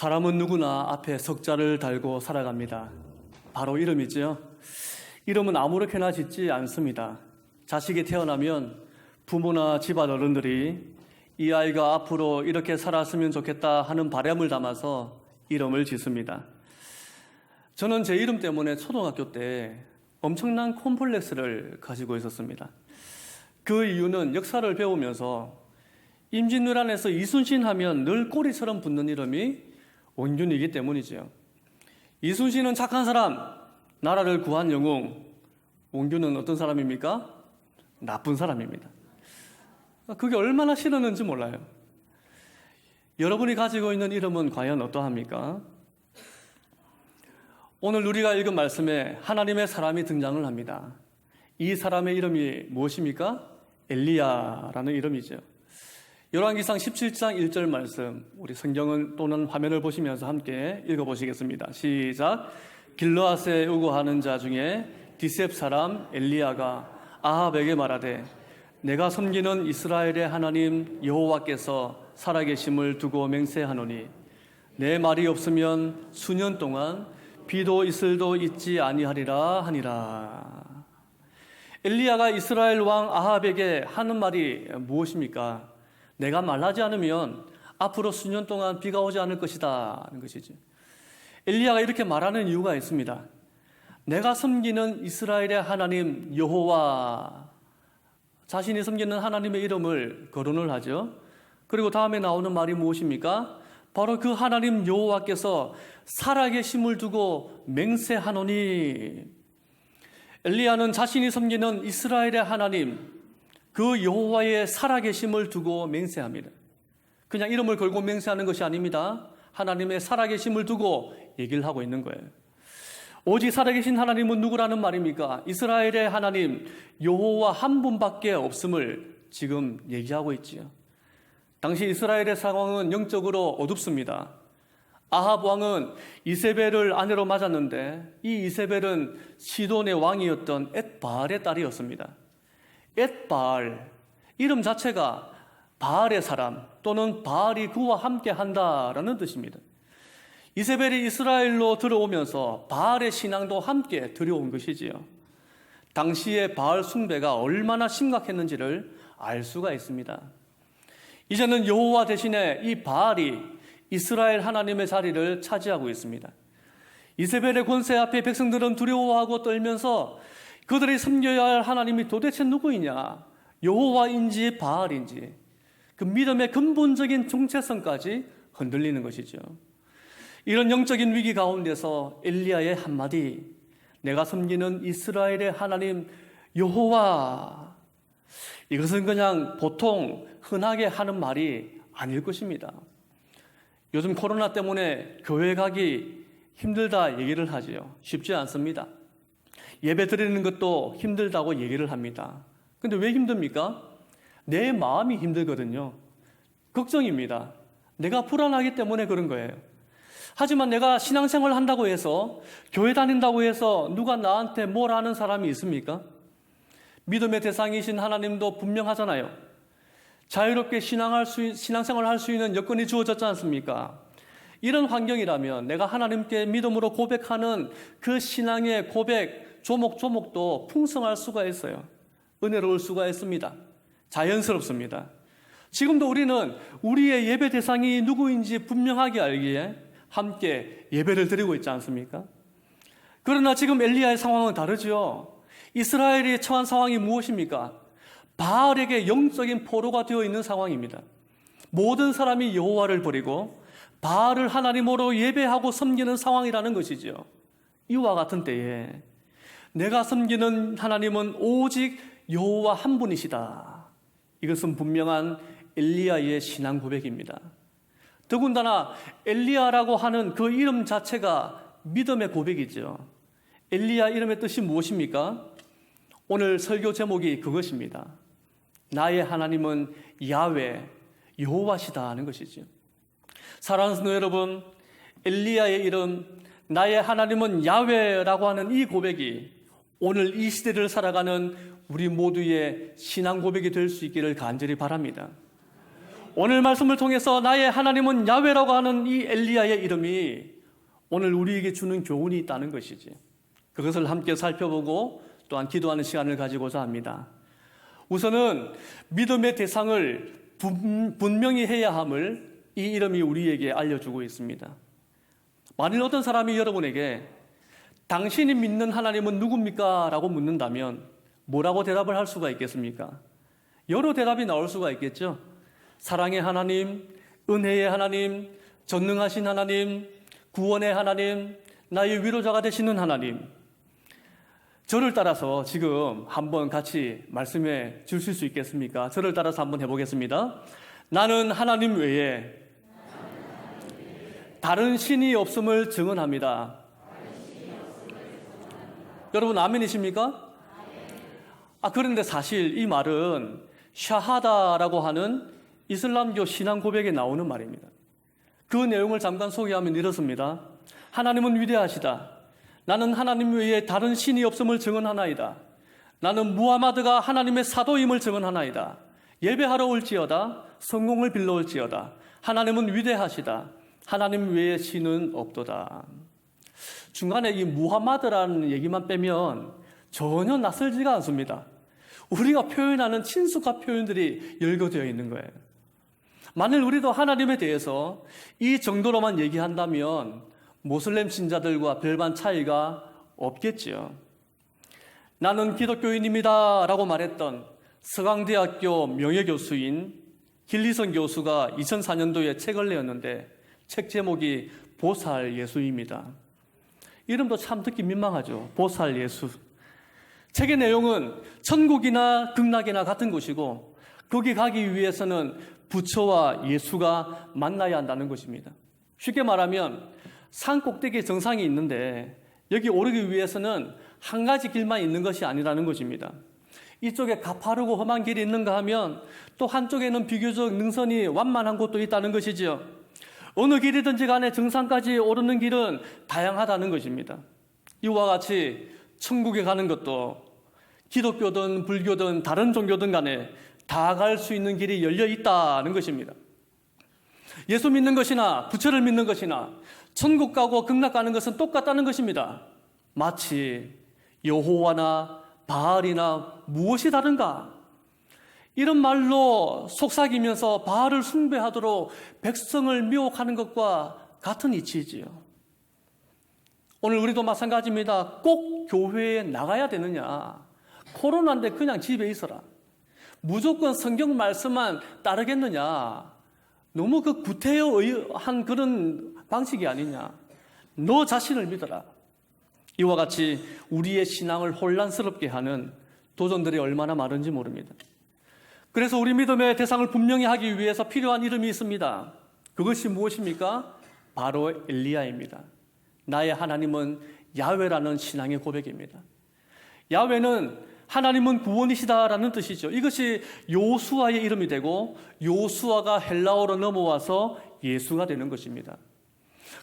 사람은 누구나 앞에 석자를 달고 살아갑니다. 바로 이름이죠. 이름은 아무렇게나 짓지 않습니다. 자식이 태어나면 부모나 집안 어른들이 이 아이가 앞으로 이렇게 살았으면 좋겠다 하는 바람을 담아서 이름을 짓습니다. 저는 제 이름 때문에 초등학교 때 엄청난 콤플렉스를 가지고 있었습니다. 그 이유는 역사를 배우면서 임진왜란에서 이순신 하면 늘 꼬리처럼 붙는 이름이 원균이기 때문이죠. 이순신은 착한 사람, 나라를 구한 영웅. 원균은 어떤 사람입니까? 나쁜 사람입니다. 그게 얼마나 싫었는지 몰라요. 여러분이 가지고 있는 이름은 과연 어떠합니까? 오늘 우리가 읽은 말씀에 하나님의 사람이 등장을 합니다. 이 사람의 이름이 무엇입니까? 엘리야라는 이름이죠. 열왕기상 17장 1절 말씀, 우리 성경을 또는 화면을 보시면서 함께 읽어보시겠습니다. 시작. 길르앗에 우거하는 자 중에 디셉 사람 엘리야가 아합에게 말하되 내가 섬기는 이스라엘의 하나님 여호와께서 살아계심을 두고 맹세하노니 내 말이 없으면 수년 동안 비도 이슬도 있지 아니하리라 하니라. 엘리야가 이스라엘 왕 아합에게 하는 말이 무엇입니까? 내가 말하지 않으면 앞으로 수년 동안 비가 오지 않을 것이다 하는 것이죠. 엘리야가 이렇게 말하는 이유가 있습니다. 내가 섬기는 이스라엘의 하나님 여호와, 자신이 섬기는 하나님의 이름을 거론을 하죠. 그리고 다음에 나오는 말이 무엇입니까? 바로 그 하나님 여호와께서 살아계심을 두고 맹세하노니. 엘리야는 자신이 섬기는 이스라엘의 하나님 그 여호와의 살아계심을 두고 맹세합니다. 그냥 이름을 걸고 맹세하는 것이 아닙니다. 하나님의 살아계심을 두고 얘기를 하고 있는 거예요. 오직 살아계신 하나님은 누구라는 말입니까? 이스라엘의 하나님 여호와 한 분밖에 없음을 지금 얘기하고 있지요. 당시 이스라엘의 상황은 영적으로 어둡습니다. 아합 왕은 이세벨을 아내로 맞았는데 이 이세벨은 시돈의 왕이었던 엣바알의 딸이었습니다. 엣바알, 이름 자체가 바알의 사람 또는 바알이 그와 함께 한다라는 뜻입니다. 이세벨이 이스라엘로 들어오면서 바알의 신앙도 함께 들여온 것이지요. 당시의 바알 숭배가 얼마나 심각했는지를 알 수가 있습니다. 이제는 여호와 대신에 이 바알이 이스라엘 하나님의 자리를 차지하고 있습니다. 이세벨의 권세 앞에 백성들은 두려워하고 떨면서 그들이 섬겨야 할 하나님이 도대체 누구이냐, 여호와인지 바알인지 그 믿음의 근본적인 정체성까지 흔들리는 것이죠. 이런 영적인 위기 가운데서 엘리야의 한마디, 내가 섬기는 이스라엘의 하나님 여호와, 이것은 그냥 보통 흔하게 하는 말이 아닐 것입니다. 요즘 코로나 때문에 교회 가기 힘들다 얘기를 하지요. 쉽지 않습니다. 예배 드리는 것도 힘들다고 얘기를 합니다. 근데 왜 힘듭니까? 내 마음이 힘들거든요. 걱정입니다. 내가 불안하기 때문에 그런 거예요. 하지만 내가 신앙생활 한다고 해서, 교회 다닌다고 해서 누가 나한테 뭘 하는 사람이 있습니까? 믿음의 대상이신 하나님도 분명하잖아요. 자유롭게 신앙생활 할 수 있는 여건이 주어졌지 않습니까? 이런 환경이라면 내가 하나님께 믿음으로 고백하는 그 신앙의 고백 조목조목도 풍성할 수가 있어요. 은혜로울 수가 있습니다. 자연스럽습니다. 지금도 우리는 우리의 예배 대상이 누구인지 분명하게 알기에 함께 예배를 드리고 있지 않습니까? 그러나 지금 엘리야의 상황은 다르죠. 이스라엘이 처한 상황이 무엇입니까? 바알에게 영적인 포로가 되어 있는 상황입니다. 모든 사람이 여호와를 버리고 바알을 하나님으로 예배하고 섬기는 상황이라는 것이죠. 이와 같은 때에 내가 섬기는 하나님은 오직 여호와 한 분이시다. 이것은 분명한 엘리야의 신앙 고백입니다. 더군다나 엘리야라고 하는 그 이름 자체가 믿음의 고백이죠. 엘리야 이름의 뜻이 무엇입니까? 오늘 설교 제목이 그것입니다. 나의 하나님은 야훼, 여호와시다 하는 것이죠. 사랑하는 성도 여러분, 엘리야의 이름 나의 하나님은 야훼라고 하는 이 고백이 오늘 이 시대를 살아가는 우리 모두의 신앙 고백이 될 수 있기를 간절히 바랍니다. 오늘 말씀을 통해서 나의 하나님은 야훼라고 하는 이 엘리야의 이름이 오늘 우리에게 주는 교훈이 있다는 것이지. 그것을 함께 살펴보고 또한 기도하는 시간을 가지고자 합니다. 우선은 믿음의 대상을 분명히 해야 함을 이 이름이 우리에게 알려주고 있습니다. 만일 어떤 사람이 여러분에게 당신이 믿는 하나님은 누굽니까? 라고 묻는다면 뭐라고 대답을 할 수가 있겠습니까? 여러 대답이 나올 수가 있겠죠. 사랑의 하나님, 은혜의 하나님, 전능하신 하나님, 구원의 하나님, 나의 위로자가 되시는 하나님. 저를 따라서 지금 한번 같이 말씀해 주실 수 있겠습니까? 저를 따라서 한번 해보겠습니다. 나는 하나님 외에 다른 신이 없음을 증언합니다. 여러분 아멘이십니까? 그런데 사실 이 말은 샤하다라고 하는 이슬람교 신앙 고백에 나오는 말입니다. 그 내용을 잠깐 소개하면 이렇습니다. 하나님은 위대하시다. 나는 하나님 외에 다른 신이 없음을 증언하나이다. 나는 무하마드가 하나님의 사도임을 증언하나이다. 예배하러 올지어다. 성공을 빌러 올지어다. 하나님은 위대하시다. 하나님 외에 신은 없도다. 중간에 이 무하마드라는 얘기만 빼면 전혀 낯설지가 않습니다. 우리가 표현하는 친숙한 표현들이 열거되어 있는 거예요. 만일 우리도 하나님에 대해서 이 정도로만 얘기한다면 모슬렘 신자들과 별반 차이가 없겠지요. 나는 기독교인입니다 라고 말했던 서강대학교 명예교수인 길리선 교수가 2004년도에 책을 내었는데 책 제목이 보살 예수입니다. 이름도 참 듣기 민망하죠. 보살 예수. 책의 내용은 천국이나 극락이나 같은 곳이고 거기 가기 위해서는 부처와 예수가 만나야 한다는 것입니다. 쉽게 말하면 산 꼭대기에 정상이 있는데 여기 오르기 위해서는 한 가지 길만 있는 것이 아니라는 것입니다. 이쪽에 가파르고 험한 길이 있는가 하면 또 한쪽에는 비교적 능선이 완만한 곳도 있다는 것이지요. 어느 길이든지 간에 정상까지 오르는 길은 다양하다는 것입니다. 이와 같이 천국에 가는 것도 기독교든 불교든 다른 종교든 간에 다 갈 수 있는 길이 열려 있다는 것입니다. 예수 믿는 것이나 부처를 믿는 것이나 천국 가고 극락 가는 것은 똑같다는 것입니다. 마치 여호와나 바알이나 무엇이 다른가? 이런 말로 속삭이면서 바알을 숭배하도록 백성을 미혹하는 것과 같은 이치이지요. 오늘 우리도 마찬가지입니다. 꼭 교회에 나가야 되느냐? 코로나인데 그냥 집에 있어라. 무조건 성경 말씀만 따르겠느냐? 너무 그 구태여한 그런 방식이 아니냐? 너 자신을 믿어라. 이와 같이 우리의 신앙을 혼란스럽게 하는 도전들이 얼마나 많은지 모릅니다. 그래서 우리 믿음의 대상을 분명히 하기 위해서 필요한 이름이 있습니다. 그것이 무엇입니까? 바로 엘리야입니다. 나의 하나님은 야훼라는 신앙의 고백입니다. 야훼는 하나님은 구원이시다라는 뜻이죠. 이것이 요수아의 이름이 되고 요수아가 헬라어로 넘어와서 예수가 되는 것입니다.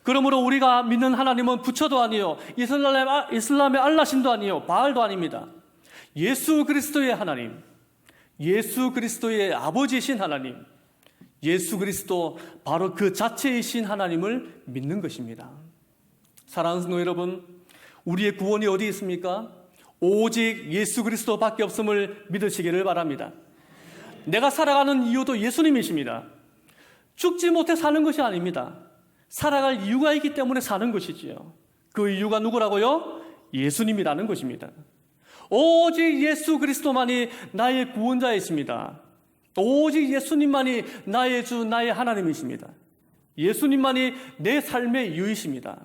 그러므로 우리가 믿는 하나님은 부처도 아니요 이슬람의 알라신도 아니요 바알도 아닙니다. 예수 그리스도의 하나님, 예수 그리스도의 아버지이신 하나님, 예수 그리스도 바로 그 자체이신 하나님을 믿는 것입니다. 사랑하는 성도 여러분, 우리의 구원이 어디 있습니까? 오직 예수 그리스도밖에 없음을 믿으시기를 바랍니다. 내가 살아가는 이유도 예수님이십니다. 죽지 못해 사는 것이 아닙니다. 살아갈 이유가 있기 때문에 사는 것이지요. 그 이유가 누구라고요? 예수님이라는 것입니다. 오직 예수 그리스도만이 나의 구원자이십니다. 오직 예수님만이 나의 주, 나의 하나님이십니다. 예수님만이 내 삶의 이유이십니다.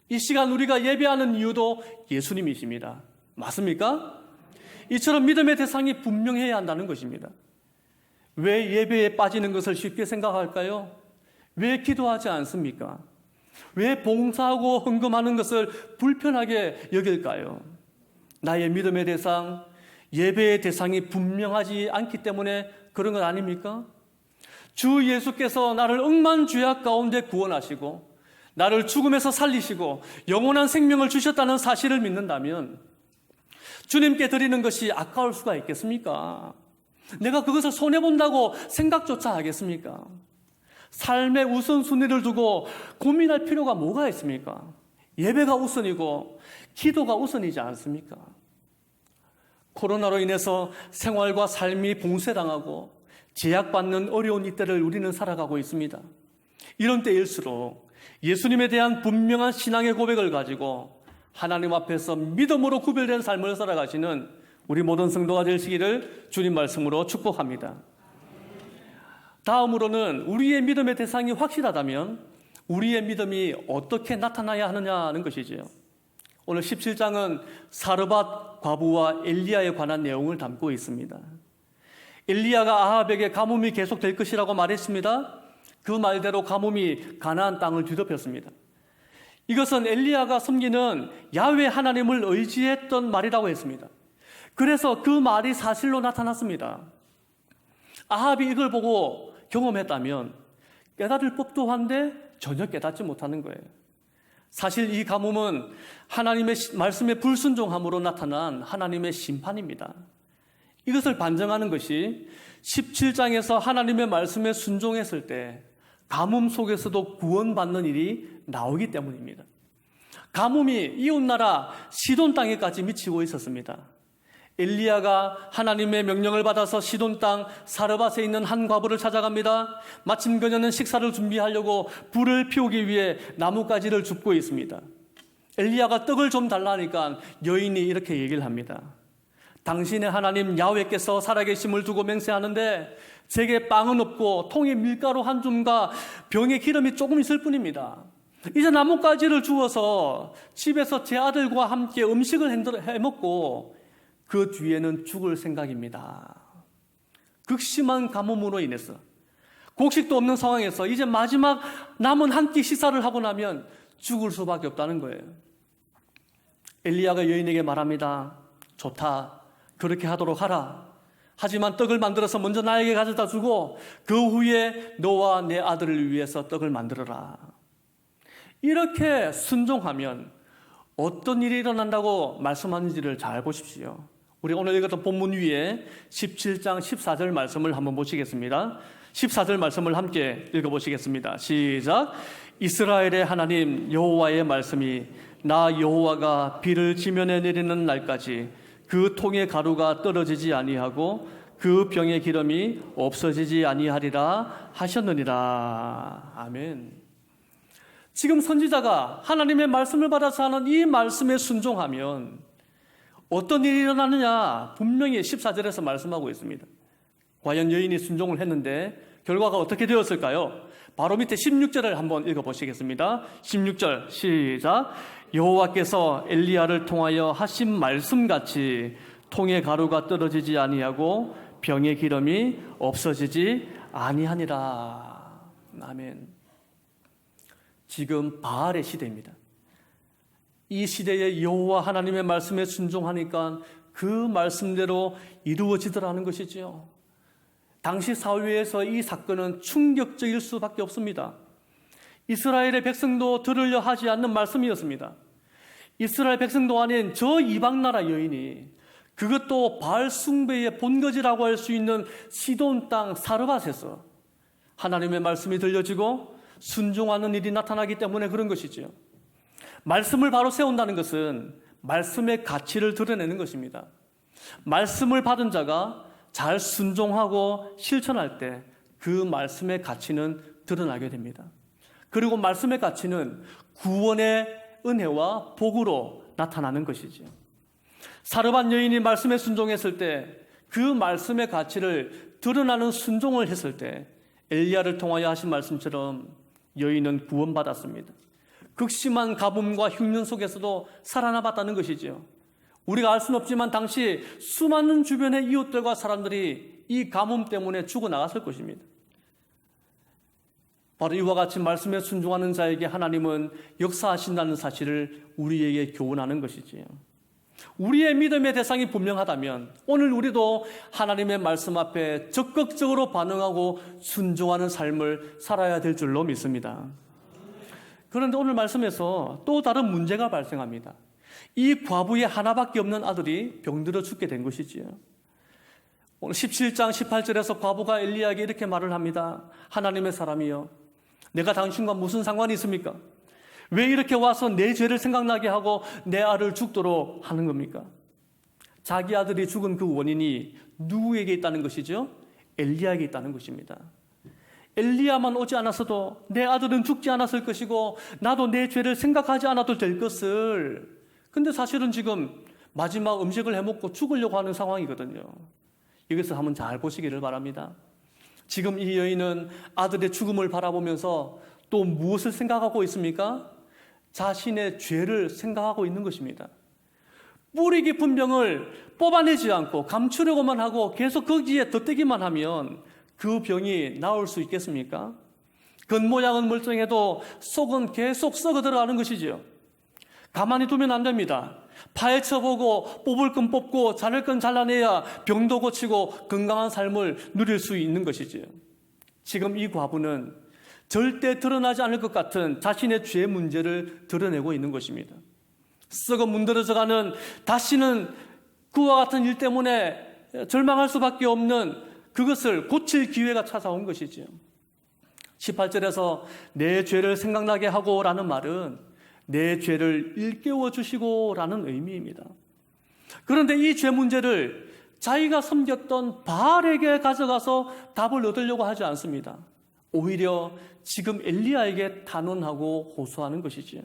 이 시간 우리가 예배하는 이유도 예수님이십니다. 맞습니까? 이처럼 믿음의 대상이 분명해야 한다는 것입니다. 왜 예배에 빠지는 것을 쉽게 생각할까요? 왜 기도하지 않습니까? 왜 봉사하고 헌금하는 것을 불편하게 여길까요? 나의 믿음의 대상, 예배의 대상이 분명하지 않기 때문에 그런 건 아닙니까? 주 예수께서 나를 억만 죄악 가운데 구원하시고 나를 죽음에서 살리시고 영원한 생명을 주셨다는 사실을 믿는다면 주님께 드리는 것이 아까울 수가 있겠습니까? 내가 그것을 손해본다고 생각조차 하겠습니까? 삶의 우선순위를 두고 고민할 필요가 뭐가 있습니까? 예배가 우선이고 기도가 우선이지 않습니까? 코로나로 인해서 생활과 삶이 봉쇄당하고 제약받는 어려운 이때를 우리는 살아가고 있습니다. 이런 때일수록 예수님에 대한 분명한 신앙의 고백을 가지고 하나님 앞에서 믿음으로 구별된 삶을 살아가시는 우리 모든 성도가 되시기를 주님 말씀으로 축복합니다. 다음으로는 우리의 믿음의 대상이 확실하다면 우리의 믿음이 어떻게 나타나야 하느냐는 것이지요. 오늘 17장은 사르밧 과부와 엘리야에 관한 내용을 담고 있습니다. 엘리야가 아합에게 가뭄이 계속될 것이라고 말했습니다. 그 말대로 가뭄이 가나안 땅을 뒤덮였습니다. 이것은 엘리야가 섬기는 야훼 하나님을 의지했던 말이라고 했습니다. 그래서 그 말이 사실로 나타났습니다. 아합이 이걸 보고 경험했다면 깨달을 법도 한데 전혀 깨닫지 못하는 거예요. 사실 이 가뭄은 하나님의 말씀에 불순종함으로 나타난 하나님의 심판입니다. 이것을 반증하는 것이 17장에서 하나님의 말씀에 순종했을 때 가뭄 속에서도 구원받는 일이 나오기 때문입니다. 가뭄이 이웃나라 시돈 땅에까지 미치고 있었습니다. 엘리야가 하나님의 명령을 받아서 시돈 땅 사르밧에 있는 한 과부를 찾아갑니다. 마침 그녀는 식사를 준비하려고 불을 피우기 위해 나뭇가지를 줍고 있습니다. 엘리야가 떡을 좀 달라니까 여인이 이렇게 얘기를 합니다. 당신의 하나님 야훼께서 살아계심을 두고 맹세하는데 제게 빵은 없고 통에 밀가루 한 줌과 병에 기름이 조금 있을 뿐입니다. 이제 나뭇가지를 주워서 집에서 제 아들과 함께 음식을 해먹고 그 뒤에는 죽을 생각입니다. 극심한 가뭄으로 인해서 곡식도 없는 상황에서 이제 마지막 남은 한 끼 식사를 하고 나면 죽을 수밖에 없다는 거예요. 엘리야가 여인에게 말합니다. 좋다. 그렇게 하도록 하라. 하지만 떡을 만들어서 먼저 나에게 가져다 주고 그 후에 너와 내 아들을 위해서 떡을 만들어라. 이렇게 순종하면 어떤 일이 일어난다고 말씀하는지를 잘 보십시오. 우리 오늘 읽었던 본문 위에 17장 14절 말씀을 한번 보시겠습니다. 14절 말씀을 함께 읽어보시겠습니다. 시작. 이스라엘의 하나님 여호와의 말씀이 나 여호와가 비를 지면에 내리는 날까지 그 통의 가루가 떨어지지 아니하고 그 병의 기름이 없어지지 아니하리라 하셨느니라. 아멘. 지금 선지자가 하나님의 말씀을 받아서 하는 이 말씀에 순종하면 어떤 일이 일어나느냐 분명히 14절에서 말씀하고 있습니다. 과연 여인이 순종을 했는데 결과가 어떻게 되었을까요? 바로 밑에 16절을 한번 읽어보시겠습니다. 16절 시작. 여호와께서 엘리야를 통하여 하신 말씀같이 통의 가루가 떨어지지 아니하고 병의 기름이 없어지지 아니하니라. 아멘. 지금 바알의 시대입니다. 이 시대에 여호와 하나님의 말씀에 순종하니까 그 말씀대로 이루어지더라는 것이지요. 당시 사회에서 이 사건은 충격적일 수밖에 없습니다. 이스라엘의 백성도 들으려 하지 않는 말씀이었습니다. 이스라엘 백성도 아닌 저 이방 나라 여인이 그것도 바알 숭배의 본거지라고 할 수 있는 시돈 땅 사르밧에서 하나님의 말씀이 들려지고 순종하는 일이 나타나기 때문에 그런 것이지요. 말씀을 바로 세운다는 것은 말씀의 가치를 드러내는 것입니다. 말씀을 받은 자가 잘 순종하고 실천할 때 그 말씀의 가치는 드러나게 됩니다. 그리고 말씀의 가치는 구원의 은혜와 복으로 나타나는 것이죠. 사르밧 여인이 말씀에 순종했을 때 그 말씀의 가치를 드러나는 순종을 했을 때 엘리야를 통하여 하신 말씀처럼 여인은 구원받았습니다. 극심한 가뭄과 흉년 속에서도 살아남았다는 것이죠. 우리가 알 수는 없지만 당시 수많은 주변의 이웃들과 사람들이 이 가뭄 때문에 죽어나갔을 것입니다. 바로 이와 같이 말씀에 순종하는 자에게 하나님은 역사하신다는 사실을 우리에게 교훈하는 것이지요. 우리의 믿음의 대상이 분명하다면 오늘 우리도 하나님의 말씀 앞에 적극적으로 반응하고 순종하는 삶을 살아야 될 줄로 믿습니다. 그런데 오늘 말씀에서 또 다른 문제가 발생합니다. 이 과부의 하나밖에 없는 아들이 병들어 죽게 된 것이지요. 오늘 17장 18절에서 과부가 엘리야에게 이렇게 말을 합니다. 하나님의 사람이여, 내가 당신과 무슨 상관이 있습니까? 왜 이렇게 와서 내 죄를 생각나게 하고 내 아를 죽도록 하는 겁니까? 자기 아들이 죽은 그 원인이 누구에게 있다는 것이죠? 엘리야에게 있다는 것입니다. 엘리야만 오지 않았어도 내 아들은 죽지 않았을 것이고 나도 내 죄를 생각하지 않아도 될 것을, 근데 사실은 지금 마지막 음식을 해먹고 죽으려고 하는 상황이거든요. 이것을 한번 잘 보시기를 바랍니다. 지금 이 여인은 아들의 죽음을 바라보면서 또 무엇을 생각하고 있습니까? 자신의 죄를 생각하고 있는 것입니다. 뿌리 깊은 병을 뽑아내지 않고 감추려고만 하고 계속 거기에 덧대기만 하면 그 병이 나을 수 있겠습니까? 겉모양은 멀쩡해도 속은 계속 썩어 들어가는 것이지요. 가만히 두면 안 됩니다. 파헤쳐보고 뽑을 건 뽑고 자를 건 잘라내야 병도 고치고 건강한 삶을 누릴 수 있는 것이지요. 지금 이 과부는 절대 드러나지 않을 것 같은 자신의 죄 문제를 드러내고 있는 것입니다. 썩어 문드러져가는, 다시는 그와 같은 일 때문에 절망할 수밖에 없는 그것을 고칠 기회가 찾아온 것이지요. 18절에서 내 죄를 생각나게 하고 라는 말은 내 죄를 일깨워 주시고 라는 의미입니다. 그런데 이 죄 문제를 자기가 섬겼던 바알에게 가져가서 답을 얻으려고 하지 않습니다. 오히려 지금 엘리야에게 단언하고 호소하는 것이지요.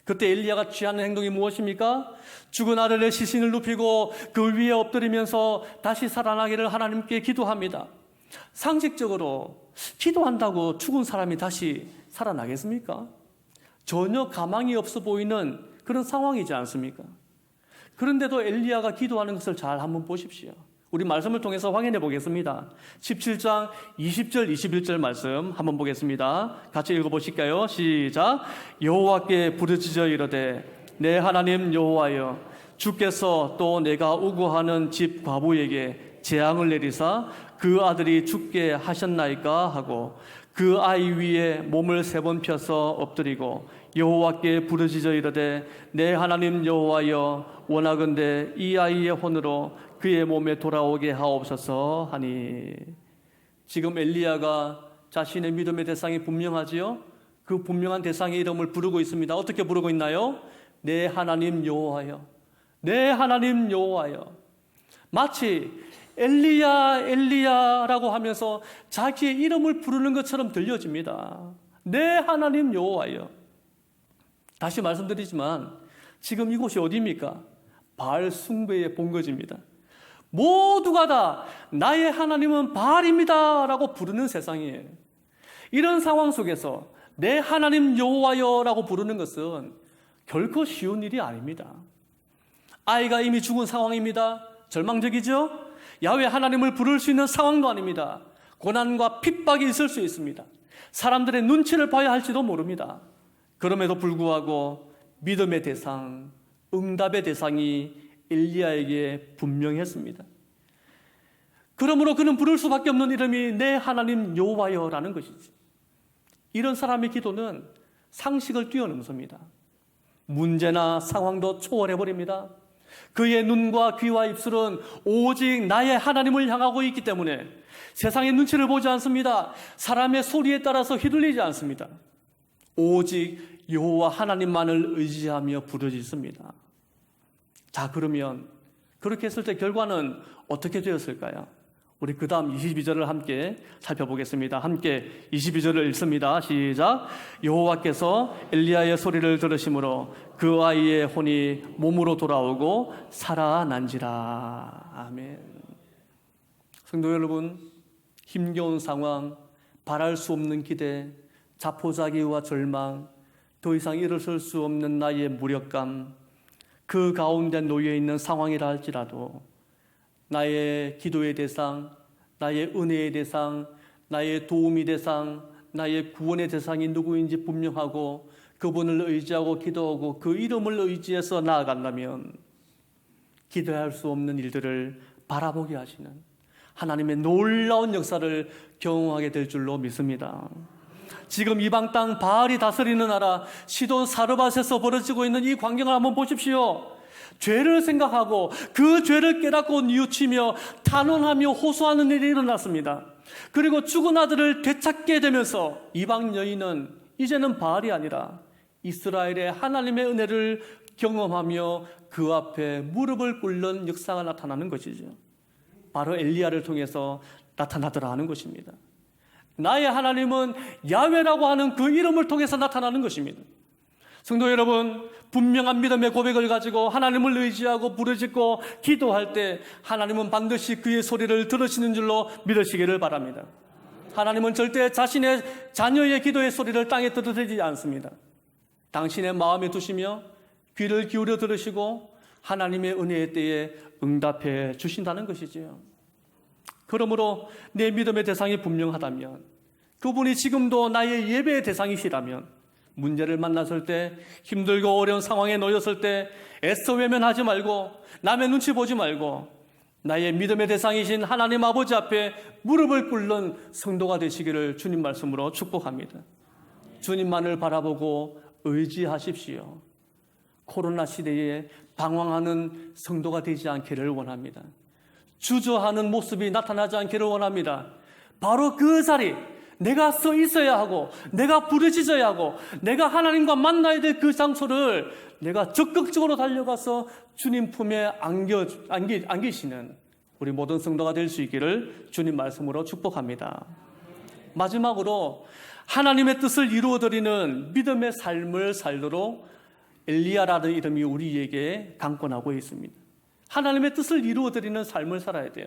그때 엘리야가 취하는 행동이 무엇입니까? 죽은 아들의 시신을 눕히고 그 위에 엎드리면서 다시 살아나기를 하나님께 기도합니다. 상식적으로 기도한다고 죽은 사람이 다시 살아나겠습니까? 전혀 가망이 없어 보이는 그런 상황이지 않습니까? 그런데도 엘리야가 기도하는 것을 잘 한번 보십시오. 우리 말씀을 통해서 확인해 보겠습니다. 17장 20절 21절 말씀 한번 보겠습니다. 같이 읽어보실까요? 시작. 여호와께 부르짖어 이르되 내 하나님 여호와여, 주께서 또 내가 우고하는 집 과부에게 재앙을 내리사 그 아들이 죽게 하셨나이까 하고 그 아이 위에 몸을 3번 펴서 엎드리고 여호와께 부르짖어 이르되 내 하나님 여호와여, 원하건대 이 아이의 혼으로 그의 몸에 돌아오게 하옵소서 하니. 지금 엘리야가 자신의 믿음의 대상이 분명하지요? 그 분명한 대상의 이름을 부르고 있습니다. 어떻게 부르고 있나요? 내 하나님 여호와여, 내 하나님 여호와여. 마치 엘리야 엘리야라고 하면서 자기의 이름을 부르는 것처럼 들려집니다. 내 하나님 여호와여. 다시 말씀드리지만 지금 이곳이 어디입니까? 바알 숭배의 본거지입니다. 모두가 다 나의 하나님은 바알입니다 라고 부르는 세상이에요. 이런 상황 속에서 내 하나님 여호와여 라고 부르는 것은 결코 쉬운 일이 아닙니다. 아이가 이미 죽은 상황입니다. 절망적이죠? 야훼 하나님을 부를 수 있는 상황도 아닙니다. 고난과 핍박이 있을 수 있습니다. 사람들의 눈치를 봐야 할지도 모릅니다. 그럼에도 불구하고 믿음의 대상, 응답의 대상이 엘리야에게 분명했습니다. 그러므로 그는 부를 수밖에 없는 이름이 내 하나님 여호와여라는 것이지. 이런 사람의 기도는 상식을 뛰어넘습니다. 문제나 상황도 초월해버립니다. 그의 눈과 귀와 입술은 오직 나의 하나님을 향하고 있기 때문에 세상의 눈치를 보지 않습니다. 사람의 소리에 따라서 휘둘리지 않습니다. 오직 여호와 하나님만을 의지하며 부르짖습니다. 자, 그러면 그렇게 했을 때 결과는 어떻게 되었을까요? 우리 그 다음 22절을 함께 살펴보겠습니다. 함께 22절을 읽습니다. 시작. 여호와께서 엘리야의 소리를 들으심으로 그 아이의 혼이 몸으로 돌아오고 살아난지라. 아멘. 성도 여러분, 힘겨운 상황, 바랄 수 없는 기대, 자포자기와 절망, 더 이상 일어설 수 없는 나의 무력감, 그 가운데 놓여 있는 상황이라 할지라도 나의 기도의 대상, 나의 은혜의 대상, 나의 도움의 대상, 나의 구원의 대상이 누구인지 분명하고 그분을 의지하고 기도하고 그 이름을 의지해서 나아간다면 기대할 수 없는 일들을 바라보게 하시는 하나님의 놀라운 역사를 경험하게 될 줄로 믿습니다. 지금 이방 땅 바알이 다스리는 나라 시돈 사르밧에서 벌어지고 있는 이 광경을 한번 보십시오. 죄를 생각하고 그 죄를 깨닫고 뉘우치며 탄원하며 호소하는 일이 일어났습니다. 그리고 죽은 아들을 되찾게 되면서 이방 여인은 이제는 바알이 아니라 이스라엘의 하나님의 은혜를 경험하며 그 앞에 무릎을 꿇는 역사가 나타나는 것이죠. 바로 엘리야를 통해서 나타나더라 하는 것입니다. 나의 하나님은 야훼라고 하는 그 이름을 통해서 나타나는 것입니다. 성도 여러분, 분명한 믿음의 고백을 가지고 하나님을 의지하고 부르짖고 기도할 때 하나님은 반드시 그의 소리를 들으시는 줄로 믿으시기를 바랍니다. 하나님은 절대 자신의 자녀의 기도의 소리를 땅에 떨어뜨리지 않습니다. 당신의 마음에 두시며 귀를 기울여 들으시고 하나님의 은혜의 때에 응답해 주신다는 것이지요. 그러므로 내 믿음의 대상이 분명하다면, 그분이 지금도 나의 예배의 대상이시라면, 문제를 만났을 때, 힘들고 어려운 상황에 놓였을 때 애써 외면하지 말고 남의 눈치 보지 말고 나의 믿음의 대상이신 하나님 아버지 앞에 무릎을 꿇는 성도가 되시기를 주님 말씀으로 축복합니다. 주님만을 바라보고 의지하십시오. 코로나 시대에 방황하는 성도가 되지 않기를 원합니다. 주저하는 모습이 나타나지 않기를 원합니다. 바로 그 자리, 내가 서 있어야 하고 내가 부르짖어야 하고 내가 하나님과 만나야 될 그 장소를 내가 적극적으로 달려가서 주님 품에 안기시는 우리 모든 성도가 될 수 있기를 주님 말씀으로 축복합니다. 마지막으로 하나님의 뜻을 이루어드리는 믿음의 삶을 살도록 엘리야라는 이름이 우리에게 강권하고 있습니다. 하나님의 뜻을 이루어드리는 삶을 살아야 돼요.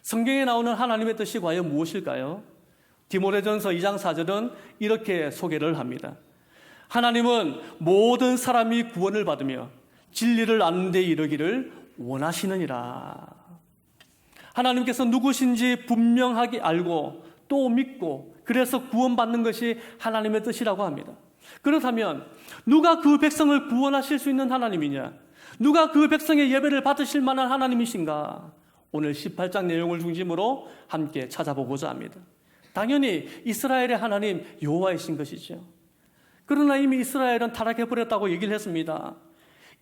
성경에 나오는 하나님의 뜻이 과연 무엇일까요? 디모데전서 2장 4절은 이렇게 소개를 합니다. 하나님은 모든 사람이 구원을 받으며 진리를 아는 데 이르기를 원하시느니라. 하나님께서 누구신지 분명하게 알고 또 믿고 그래서 구원받는 것이 하나님의 뜻이라고 합니다. 그렇다면 누가 그 백성을 구원하실 수 있는 하나님이냐? 누가 그 백성의 예배를 받으실 만한 하나님이신가? 오늘 18장 내용을 중심으로 함께 찾아보고자 합니다. 당연히 이스라엘의 하나님 여호와이신 것이죠. 그러나 이미 이스라엘은 타락해버렸다고 얘기를 했습니다.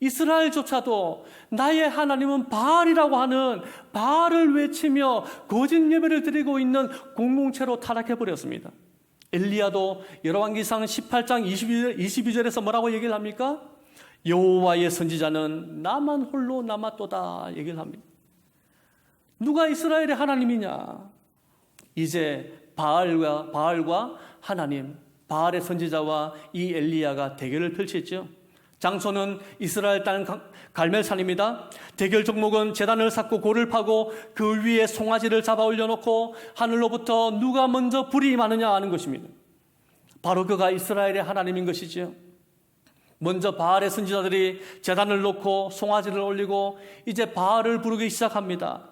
이스라엘조차도 나의 하나님은 바알이라고 하는 바알을 외치며 거짓 예배를 드리고 있는 공동체로 타락해버렸습니다. 엘리야도 열왕기상 18장 22절에서 뭐라고 얘기를 합니까? 여호와의 선지자는 나만 홀로 남았도다 얘기를 합니다. 누가 이스라엘의 하나님이냐? 이제 바알과 하나님, 바알의 선지자와 이 엘리야가 대결을 펼쳤죠. 장소는 이스라엘 땅 갈멜산입니다. 대결 종목은 제단을 쌓고 골을 파고 그 위에 송아지를 잡아 올려놓고 하늘로부터 누가 먼저 불이 임하느냐 하는 것입니다. 바로 그가 이스라엘의 하나님인 것이죠. 먼저 바알의 선지자들이 제단을 놓고 송아지를 올리고 이제 바알을 부르기 시작합니다.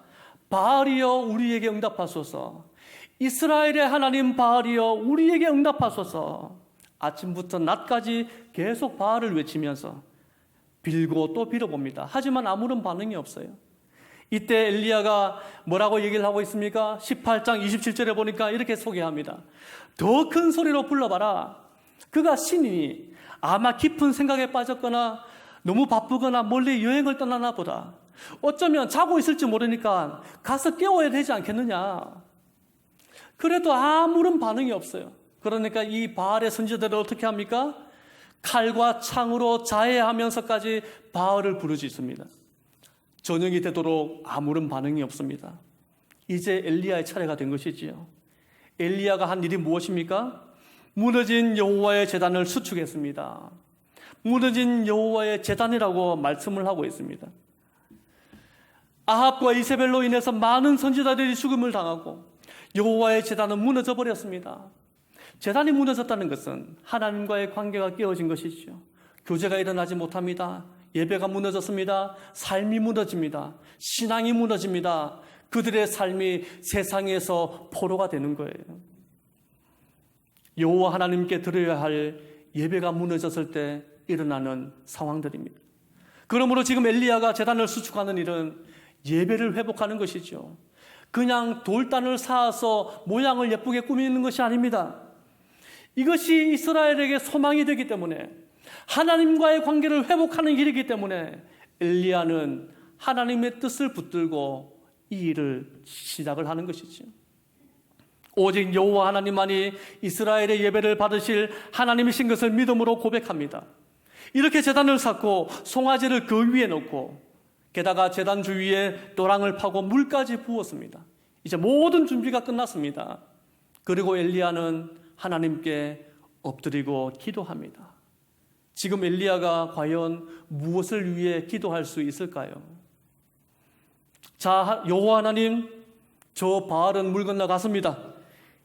바알이여 우리에게 응답하소서. 이스라엘의 하나님 바알이여 우리에게 응답하소서. 아침부터 낮까지 계속 바알을 외치면서 빌고 또 빌어봅니다. 하지만 아무런 반응이 없어요. 이때 엘리야가 뭐라고 얘기를 하고 있습니까? 18장 27절에 보니까 이렇게 소개합니다. 더 큰 소리로 불러봐라. 그가 신이니 아마 깊은 생각에 빠졌거나 너무 바쁘거나 멀리 여행을 떠나나 보다. 어쩌면 자고 있을지 모르니까 가서 깨워야 되지 않겠느냐. 그래도 아무런 반응이 없어요. 그러니까 이 바알의 선지자들은 어떻게 합니까? 칼과 창으로 자해하면서까지 바알을 부르짖습니다. 저녁이 되도록 아무런 반응이 없습니다. 이제 엘리야의 차례가 된 것이지요. 엘리야가 한 일이 무엇입니까? 무너진 여호와의 제단을 수축했습니다. 무너진 여호와의 제단이라고 말씀을 하고 있습니다. 아합과 이세벨로 인해서 많은 선지자들이 죽음을 당하고 여호와의 제단은 무너져 버렸습니다. 제단이 무너졌다는 것은 하나님과의 관계가 깨어진 것이죠. 교제가 일어나지 못합니다. 예배가 무너졌습니다. 삶이 무너집니다. 신앙이 무너집니다. 그들의 삶이 세상에서 포로가 되는 거예요. 여호와 하나님께 드려야 할 예배가 무너졌을 때 일어나는 상황들입니다. 그러므로 지금 엘리야가 제단을 수축하는 일은 예배를 회복하는 것이죠. 그냥 돌단을 쌓아서 모양을 예쁘게 꾸미는 것이 아닙니다. 이것이 이스라엘에게 소망이 되기 때문에 하나님과의 관계를 회복하는 길이기 때문에 엘리야는 하나님의 뜻을 붙들고 이 일을 시작을 하는 것이죠. 오직 여호와 하나님만이 이스라엘의 예배를 받으실 하나님이신 것을 믿음으로 고백합니다. 이렇게 제단을 쌓고 송아지를 그 위에 놓고 게다가 제단 주위에 도랑을 파고 물까지 부었습니다. 이제 모든 준비가 끝났습니다. 그리고 엘리야는 하나님께 엎드리고 기도합니다. 지금 엘리야가 과연 무엇을 위해 기도할 수 있을까요? 자, 여호와 하나님, 저 바알은 물 건너갔습니다.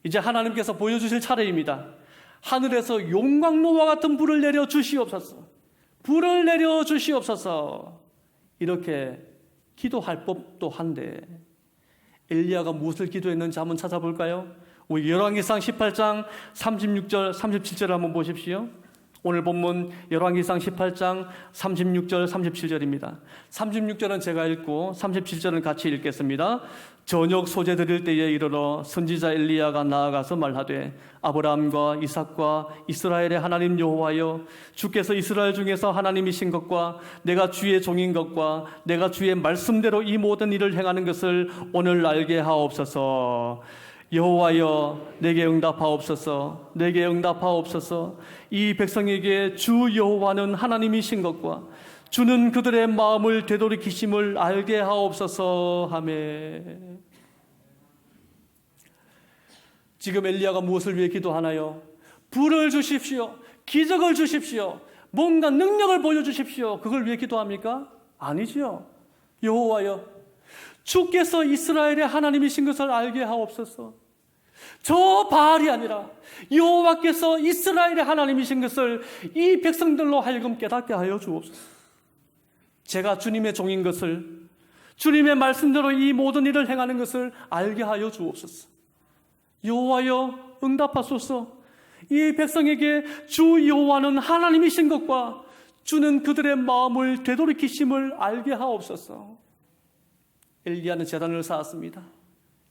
이제 하나님께서 보여주실 차례입니다. 하늘에서 용광로와 같은 불을 내려 주시옵소서. 불을 내려 주시옵소서. 이렇게 기도할 법도 한데 엘리야가 무엇을 기도했는지 한번 찾아볼까요? 우리 열왕기상 18장 36절 37절 한번 보십시오. 오늘 본문 열왕기상 18장 36절 37절입니다. 36절은 제가 읽고 37절은 같이 읽겠습니다. 저녁 소재 드릴 때에 이르러 선지자 엘리야가 나아가서 말하되 아브라함과 이삭과 이스라엘의 하나님 여호와여, 주께서 이스라엘 중에서 하나님이신 것과 내가 주의 종인 것과 내가 주의 말씀대로 이 모든 일을 행하는 것을 오늘 알게 하옵소서. 여호와여, 내게 응답하옵소서. 내게 응답하옵소서. 이 백성에게 주 여호와는 하나님이신 것과 주는 그들의 마음을 되돌이키심을 알게 하옵소서 하매. 지금 엘리야가 무엇을 위해 기도하나요? 불을 주십시오. 기적을 주십시오. 뭔가 능력을 보여주십시오. 그걸 위해 기도합니까? 아니지요. 여호와여, 주께서 이스라엘의 하나님이신 것을 알게 하옵소서. 저 바알이 아니라 여호와께서 이스라엘의 하나님이신 것을 이 백성들로 하여금 깨닫게 하여 주옵소서. 제가 주님의 종인 것을, 주님의 말씀대로 이 모든 일을 행하는 것을 알게 하여 주옵소서. 여호와여, 응답하소서. 이 백성에게 주 여호와는 하나님이신 것과 주는 그들의 마음을 되돌이키심을 알게 하옵소서. 엘리야는 제단을 쌓았습니다.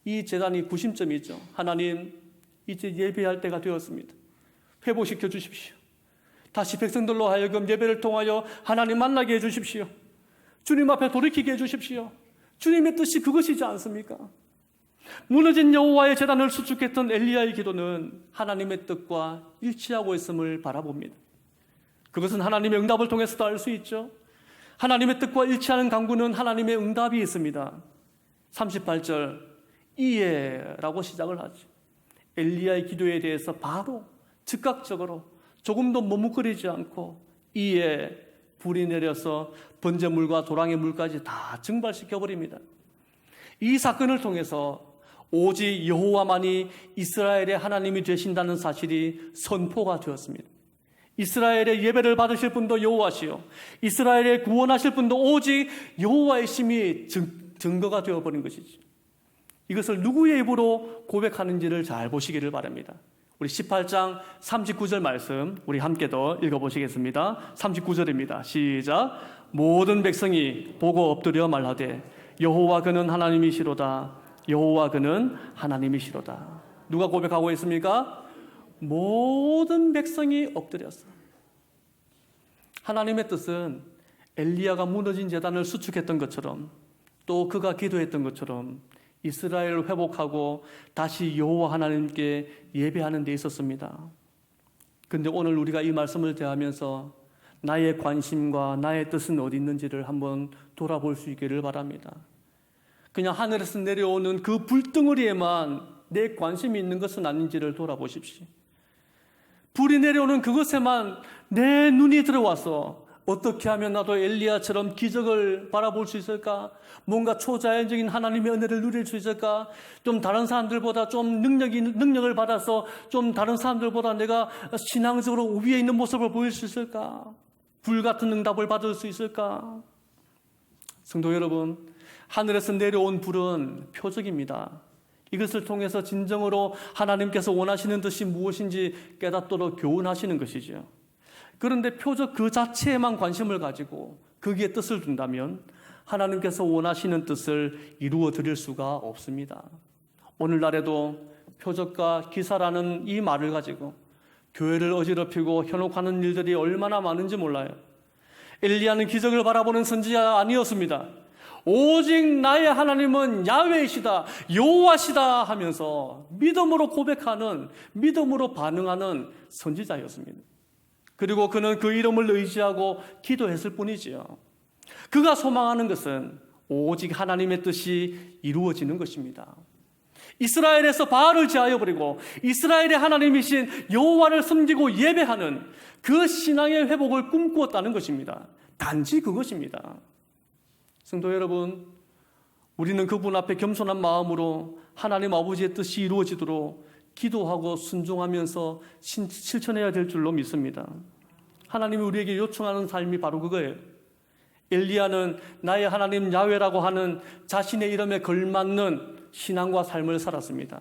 이 제단이 구심점이죠. 하나님, 이제 예배할 때가 되었습니다. 회복시켜 주십시오. 다시 백성들로 하여금 예배를 통하여 하나님 만나게 해주십시오. 주님 앞에 돌이키게 해주십시오. 주님의 뜻이 그것이지 않습니까? 무너진 여호와의 제단을 수축했던 엘리야의 기도는 하나님의 뜻과 일치하고 있음을 바라봅니다. 그것은 하나님의 응답을 통해서도 알 수 있죠. 하나님의 뜻과 일치하는 간구는 하나님의 응답이 있습니다. 38절 이에라고 시작을 하죠. 엘리야의 기도에 대해서 바로 즉각적으로 조금도 머뭇거리지 않고 이에 불이 내려서 번제물과 도랑의 물까지 다 증발시켜버립니다. 이 사건을 통해서 오직 여호와만이 이스라엘의 하나님이 되신다는 사실이 선포가 되었습니다. 이스라엘의 예배를 받으실 분도 여호와시요, 이스라엘의 구원하실 분도 오직 여호와의 심이 증거가 되어버린 것이죠. 이것을 누구의 입으로 고백하는지를 잘 보시기를 바랍니다. 우리 18장 39절 말씀 우리 함께 더 읽어보시겠습니다. 39절입니다. 시작. 모든 백성이 보고 엎드려 말하되 여호와 그는 하나님이시로다. 여호와 그는 하나님이시로다. 누가 고백하고 있습니까? 모든 백성이 엎드렸어. 하나님의 뜻은 엘리야가 무너진 제단을 수축했던 것처럼 또 그가 기도했던 것처럼 이스라엘을 회복하고 다시 여호와 하나님께 예배하는 데 있었습니다. 그런데 오늘 우리가 이 말씀을 대하면서 나의 관심과 나의 뜻은 어디 있는지를 한번 돌아볼 수 있기를 바랍니다. 그냥 하늘에서 내려오는 그 불덩어리에만 내 관심이 있는 것은 아닌지를 돌아보십시오. 불이 내려오는 그것에만 내 눈이 들어와서 어떻게 하면 나도 엘리야처럼 기적을 바라볼 수 있을까? 뭔가 초자연적인 하나님의 은혜를 누릴 수 있을까? 좀 다른 사람들보다 좀 능력을 받아서 좀 다른 사람들보다 내가 신앙적으로 우위에 있는 모습을 보일 수 있을까? 불같은 응답을 받을 수 있을까? 성도 여러분, 하늘에서 내려온 불은 표적입니다. 이것을 통해서 진정으로 하나님께서 원하시는 뜻이 무엇인지 깨닫도록 교훈하시는 것이죠. 그런데 표적 그 자체에만 관심을 가지고 거기에 뜻을 둔다면 하나님께서 원하시는 뜻을 이루어 드릴 수가 없습니다. 오늘날에도 표적과 기사라는 이 말을 가지고 교회를 어지럽히고 현혹하는 일들이 얼마나 많은지 몰라요. 엘리야는 기적을 바라보는 선지자가 아니었습니다. 오직 나의 하나님은 야훼이시다, 여호와시다 하면서 믿음으로 고백하는, 믿음으로 반응하는 선지자였습니다. 그리고 그는 그 이름을 의지하고 기도했을 뿐이지요. 그가 소망하는 것은 오직 하나님의 뜻이 이루어지는 것입니다. 이스라엘에서 바알을 제하여 버리고 이스라엘의 하나님이신 여호와를 섬기고 예배하는 그 신앙의 회복을 꿈꾸었다는 것입니다. 단지 그것입니다. 성도 여러분, 우리는 그분 앞에 겸손한 마음으로 하나님 아버지의 뜻이 이루어지도록 기도하고 순종하면서 실천해야 될 줄로 믿습니다. 하나님이 우리에게 요청하는 삶이 바로 그거예요. 엘리야는 나의 하나님 야훼라고 하는 자신의 이름에 걸맞는 신앙과 삶을 살았습니다.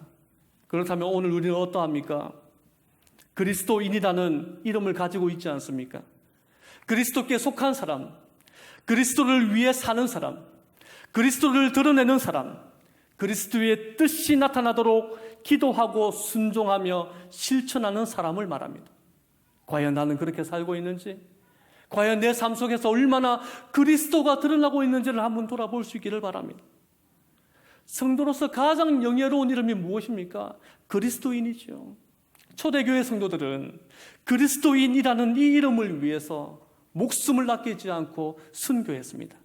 그렇다면 오늘 우리는 어떠합니까? 그리스도인이라는 이름을 가지고 있지 않습니까? 그리스도께 속한 사람, 그리스도를 위해 사는 사람, 그리스도를 드러내는 사람, 그리스도의 뜻이 나타나도록 기도하고 순종하며 실천하는 사람을 말합니다. 과연 나는 그렇게 살고 있는지, 과연 내 삶 속에서 얼마나 그리스도가 드러나고 있는지를 한번 돌아볼 수 있기를 바랍니다. 성도로서 가장 영예로운 이름이 무엇입니까? 그리스도인이죠. 초대교회 성도들은 그리스도인이라는 이 이름을 위해서 목숨을 아끼지 않고 순교했습니다.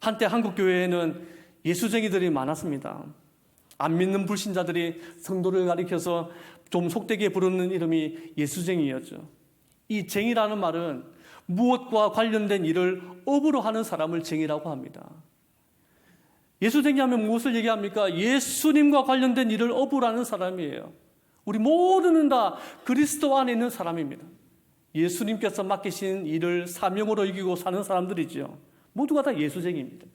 한때 한국 교회에는 예수쟁이들이 많았습니다. 안 믿는 불신자들이 성도를 가리켜서 좀 속되게 부르는 이름이 예수쟁이였죠. 이 쟁이라는 말은 무엇과 관련된 일을 업으로 하는 사람을 쟁이라고 합니다. 예수쟁이 하면 무엇을 얘기합니까? 예수님과 관련된 일을 업으로 하는 사람이에요. 우리 모두는 다 그리스도 안에 있는 사람입니다. 예수님께서 맡기신 일을 사명으로 이기고 사는 사람들이죠. 모두가 다 예수쟁이입니다.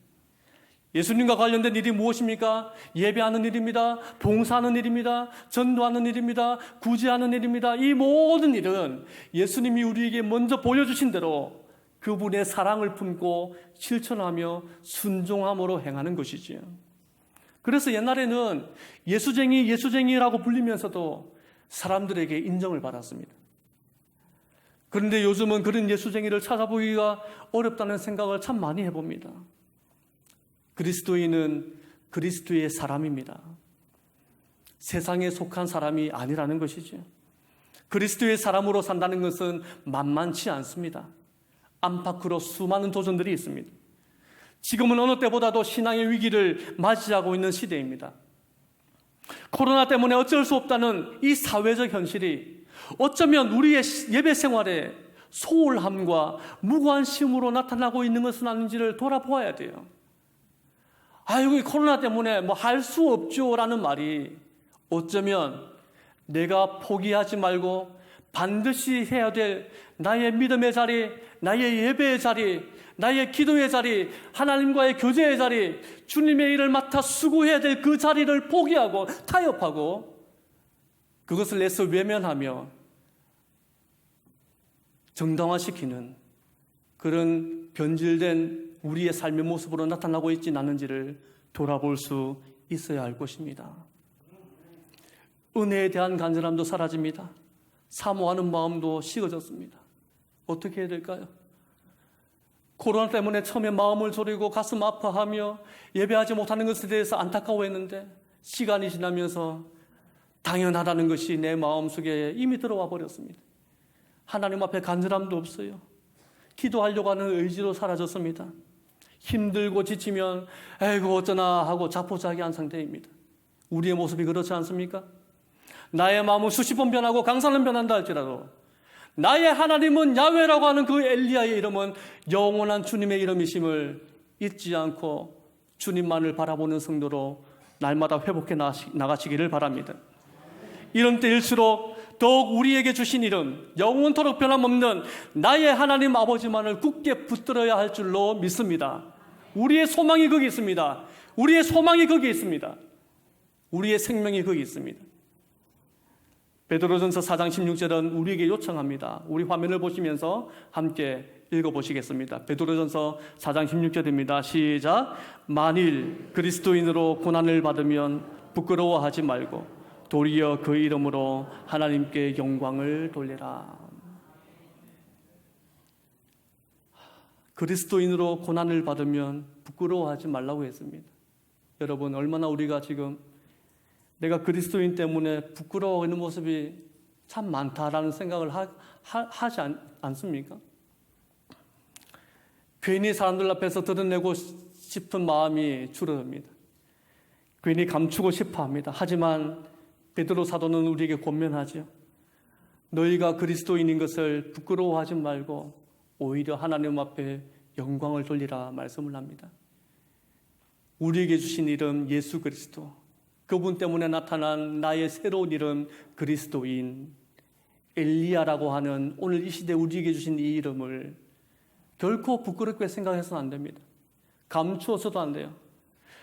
예수님과 관련된 일이 무엇입니까? 예배하는 일입니다. 봉사하는 일입니다. 전도하는 일입니다. 구제하는 일입니다. 이 모든 일은 예수님이 우리에게 먼저 보여주신 대로 그분의 사랑을 품고 실천하며 순종함으로 행하는 것이지요. 그래서 옛날에는 예수쟁이라고 불리면서도 사람들에게 인정을 받았습니다. 그런데 요즘은 그런 예수쟁이를 찾아보기가 어렵다는 생각을 참 많이 해봅니다. 그리스도인은 그리스도의 사람입니다. 세상에 속한 사람이 아니라는 것이죠. 그리스도의 사람으로 산다는 것은 만만치 않습니다. 안팎으로 수많은 도전들이 있습니다. 지금은 어느 때보다도 신앙의 위기를 맞이하고 있는 시대입니다. 코로나 때문에 어쩔 수 없다는 이 사회적 현실이 어쩌면 우리의 예배 생활에 소홀함과 무관심으로 나타나고 있는 것은 아닌지를 돌아보아야 돼요. 아이고, 코로나 때문에 뭐 할 수 없죠 라는 말이 어쩌면 내가 포기하지 말고 반드시 해야 될 나의 믿음의 자리, 나의 예배의 자리, 나의 기도의 자리, 하나님과의 교제의 자리, 주님의 일을 맡아 수고해야 될 그 자리를 포기하고 타협하고 그것을 내서 외면하며 정당화시키는 그런 변질된 우리의 삶의 모습으로 나타나고 있지 않은지를 돌아볼 수 있어야 할 것입니다. 은혜에 대한 간절함도 사라집니다. 사모하는 마음도 식어졌습니다. 어떻게 해야 될까요? 코로나 때문에 처음에 마음을 졸이고 가슴 아파하며 예배하지 못하는 것에 대해서 안타까워했는데 시간이 지나면서 당연하다는 것이 내 마음속에 이미 들어와 버렸습니다. 하나님 앞에 간절함도 없어요. 기도하려고 하는 의지도 사라졌습니다. 힘들고 지치면 에이고 어쩌나 하고 자포자기한 상태입니다. 우리의 모습이 그렇지 않습니까? 나의 마음은 수십 번 변하고 강산은 변한다 할지라도 나의 하나님은 야훼라고 하는 그 엘리야의 이름은 영원한 주님의 이름이심을 잊지 않고 주님만을 바라보는 성도로 날마다 회복해 나가시기를 바랍니다. 이런 때일수록 더욱 우리에게 주신 이름, 영원토록 변함없는 나의 하나님 아버지만을 굳게 붙들어야 할 줄로 믿습니다. 우리의 소망이 거기 있습니다. 우리의 소망이 거기 있습니다. 우리의 생명이 거기 있습니다. 베드로전서 4장 16절은 우리에게 요청합니다. 우리 화면을 보시면서 함께 읽어보시겠습니다. 베드로전서 4장 16절입니다. 시작. 만일 그리스도인으로 고난을 받으면 부끄러워하지 말고 도리어 그 이름으로 하나님께 영광을 돌리라. 그리스도인으로 고난을 받으면 부끄러워하지 말라고 했습니다. 여러분, 얼마나 우리가 지금 내가 그리스도인 때문에 부끄러워하는 모습이 참 많다라는 생각을 하지 않습니까? 괜히 사람들 앞에서 드러내고 싶은 마음이 줄어듭니다. 괜히 감추고 싶어 합니다. 하지만 베드로 사도는 우리에게 권면하죠. 너희가 그리스도인인 것을 부끄러워하지 말고 오히려 하나님 앞에 영광을 돌리라 말씀을 합니다. 우리에게 주신 이름 예수 그리스도, 그분 때문에 나타난 나의 새로운 이름 그리스도인, 엘리야라고 하는 오늘 이 시대 우리에게 주신 이 이름을 결코 부끄럽게 생각해서는 안 됩니다. 감추어서도 안 돼요.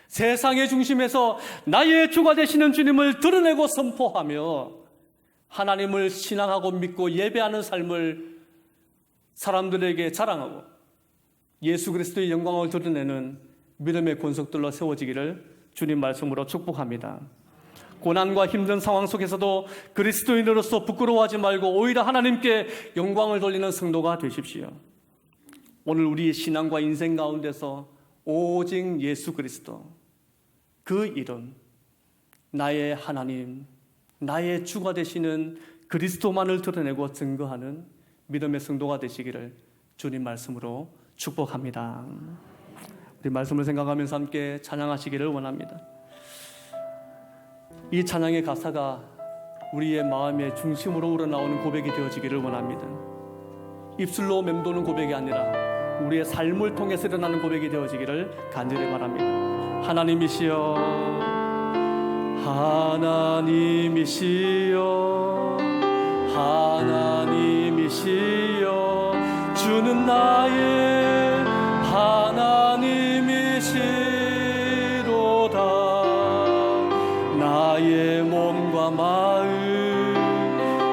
세상의 중심에서 나의 주가 되시는 주님을 드러내고 선포하며 하나님을 신앙하고 믿고 예배하는 삶을 사람들에게 자랑하고 예수 그리스도의 영광을 드러내는 믿음의 권속들로 세워지기를 주님 말씀으로 축복합니다. 고난과 힘든 상황 속에서도 그리스도인으로서 부끄러워하지 말고 오히려 하나님께 영광을 돌리는 성도가 되십시오. 오늘 우리의 신앙과 인생 가운데서 오직 예수 그리스도, 그 이름, 나의 하나님, 나의 주가 되시는 그리스도만을 드러내고 증거하는 믿음의 성도가 되시기를 주님 말씀으로 축복합니다. 우리 말씀을 생각하면서 함께 찬양하시기를 원합니다. 이 찬양의 가사가 우리의 마음의 중심으로 우러나오는 고백이 되어지기를 원합니다. 입술로 맴도는 고백이 아니라 우리의 삶을 통해서 일어나는 고백이 되어지기를 간절히 바랍니다. 하나님이시여, 하나님이시여, 하나님이시여, 주는 나의 하나님이시로다. 나의 몸과 마음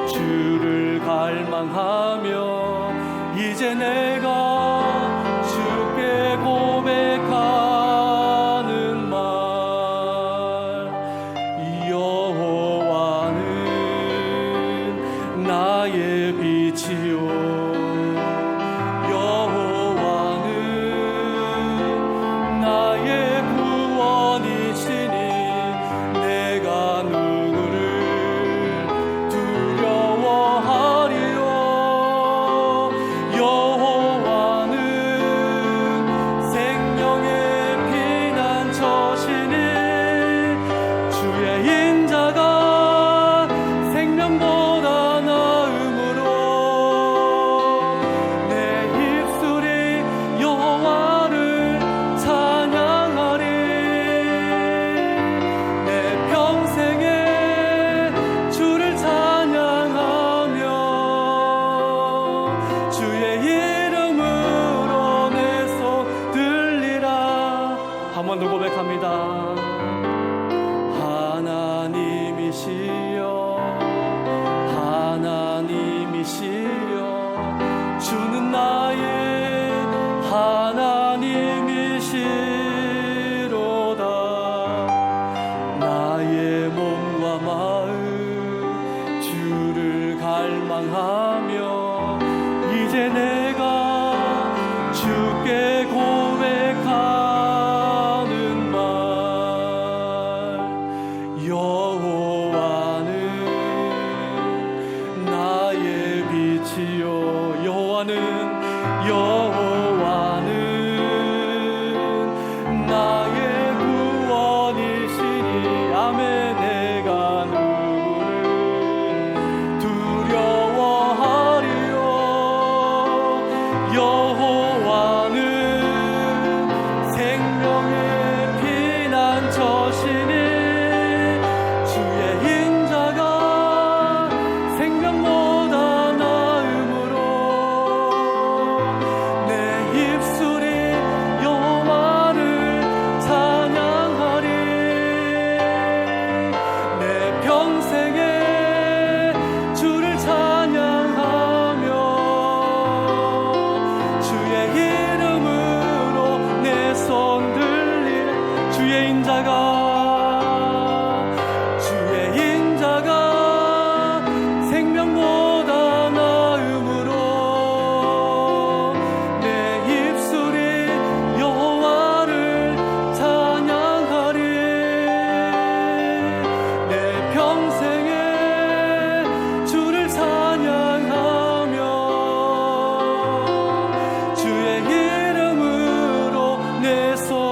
주를 갈망하며 이제 내가 주께 고백하는 말, 여호와는 나의 빛이요, 갈망하며 이제 내가 주께 고백하는 말, 여호와는 나의 빛이요, 여호와는 나의 구원이시니. 아멘. 내가 여호와는 생명의 피난처시니 주의 인자가 생명보다 나음으로 내 입술이 여호와를 찬양하리. 내 평생에 주를 찬양하며 주의 내 손